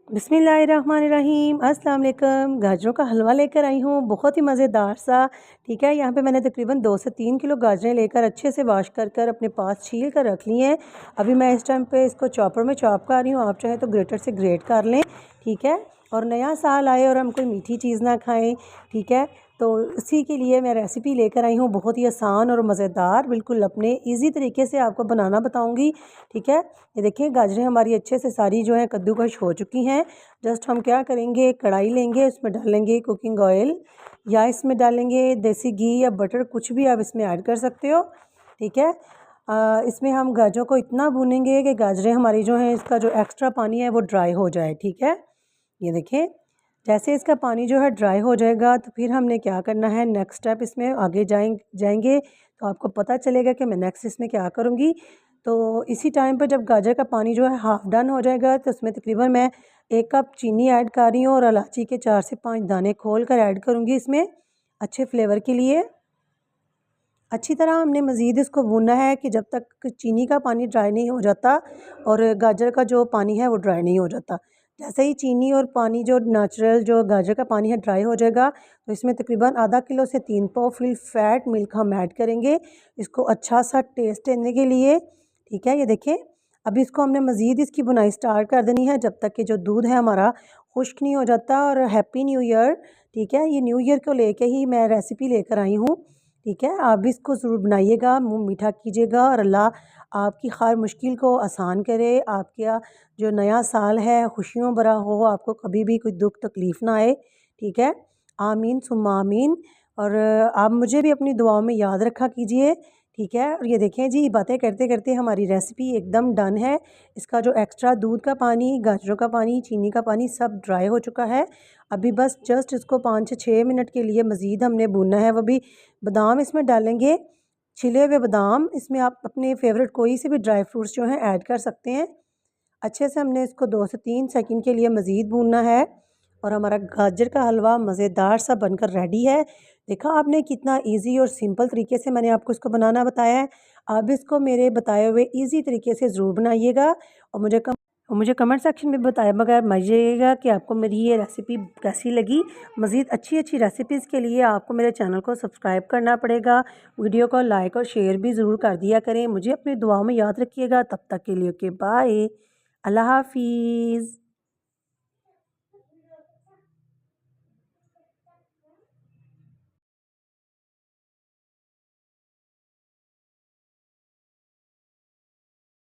बिस्मिल्लाहिर्रहमानिर्रहीम अस्सलाम वालेकुम। गाजरों का हलवा लेकर आई हूँ, बहुत ही मज़ेदार सा। ठीक है, यहाँ पे मैंने तकरीबन 2 से 3 किलो गाजरें लेकर अच्छे से वॉश कर अपने पास छील कर रख ली हैं। अभी मैं इस टाइम पे इसको चॉपर में चॉप कर रही हूँ, आप चाहें तो ग्रेटर से ग्रेट कर लें। ठीक है, और नया साल आए और हम कोई मीठी चीज़ ना खाएँ। ठीक है, तो उसी के लिए मैं रेसिपी लेकर आई हूँ, बहुत ही आसान और मज़ेदार, बिल्कुल अपने इजी तरीके से आपको बनाना बताऊँगी। ठीक है, ये देखिए गाजरें हमारी अच्छे से सारी जो है कद्दूकश हो चुकी हैं। जस्ट हम क्या करेंगे, कढ़ाई लेंगे, उसमें डालेंगे कुकिंग ऑयल या इसमें डालेंगे देसी घी या बटर, कुछ भी आप इसमें ऐड कर सकते हो। ठीक है, इसमें हम गाजरों को इतना भूनेंगे कि गाजरें हमारी जो है इसका जो एक्स्ट्रा पानी है वो ड्राई हो जाए। ठीक है, ये देखें जैसे इसका पानी जो है ड्राई हो जाएगा तो फिर हमने क्या करना है, नेक्स्ट स्टेप इसमें आगे जाएंगे तो आपको पता चलेगा कि मैं नेक्स्ट इसमें क्या करूँगी। तो इसी टाइम पर जब गाजर का पानी जो है हाफ़ डन हो जाएगा तो उसमें तकरीबन मैं 1 कप चीनी ऐड कर रही हूँ और इलायची के 4 से 5 दाने खोल कर ऐड करूँगी इसमें अच्छे फ्लेवर के लिए। अच्छी तरह हमने मज़ीद इसको भूनना है कि जब तक चीनी का पानी ड्राई नहीं हो जाता और गाजर का जो पानी है वो ड्राई नहीं हो जाता। जैसे ही चीनी और पानी जो नेचुरल जो गाजर का पानी है ड्राई हो जाएगा तो इसमें तकरीबन आधा किलो से 3 पाव फुल फैट मिल्क हम ऐड करेंगे इसको अच्छा सा टेस्ट देने के लिए। ठीक है, ये देखें अभी इसको हमने मज़ीद इसकी बुनाई स्टार्ट कर देनी है जब तक कि जो दूध है हमारा खुश्क नहीं हो जाता। और हैप्पी न्यू ईयर। ठीक है, ये न्यू ईयर को लेके ही मैं रेसिपी लेकर आई हूँ। ठीक है, आप भी इसको ज़रूर बनाइएगा, मुँह मीठा कीजिएगा और अल्लाह आपकी हर मुश्किल को आसान करे। आपका जो नया साल है खुशियों भरा हो, आपको कभी भी कोई दुख तकलीफ़ ना आए। ठीक है, आमीन सुम्मा आमीन। और आप मुझे भी अपनी दुआओं में याद रखा कीजिए। ठीक है, और ये देखें जी, बातें करते करते हमारी रेसिपी एकदम डन है। इसका जो एक्स्ट्रा दूध का पानी, गाजरों का पानी, चीनी का पानी सब ड्राई हो चुका है। अभी बस जस्ट इसको 5 से 6 मिनट के लिए मज़ीद हमने भूनना है। वो भी बादाम इसमें डालेंगे, छिले हुए बादाम। इसमें आप अपने फेवरेट कोई से भी ड्राई फ्रूट्स जो हैं ऐड कर सकते हैं। अच्छे से हमने इसको 2 से 3 सेकंड के लिए मज़ीद भूनना है और हमारा गाजर का हलवा मज़ेदार सा बनकर रेडी है। देखा आपने कितना इजी और सिंपल तरीके से मैंने आपको इसको बनाना बताया है। आप इसको मेरे बताए हुए इजी तरीके से ज़रूर बनाइएगा और मुझे कमेंट सेक्शन में बताया बगैर मजिएगा कि आपको मेरी ये रेसिपी कैसी लगी। मज़ीद अच्छी अच्छी रेसिपीज़ के लिए आपको मेरे चैनल को सब्सक्राइब करना पड़ेगा। वीडियो को लाइक और शेयर भी ज़रूर कर दिया करें। मुझे अपनी दुआओं में याद रखिएगा। तब तक के लिए ओके बाय, अल्लाह हाफिज़।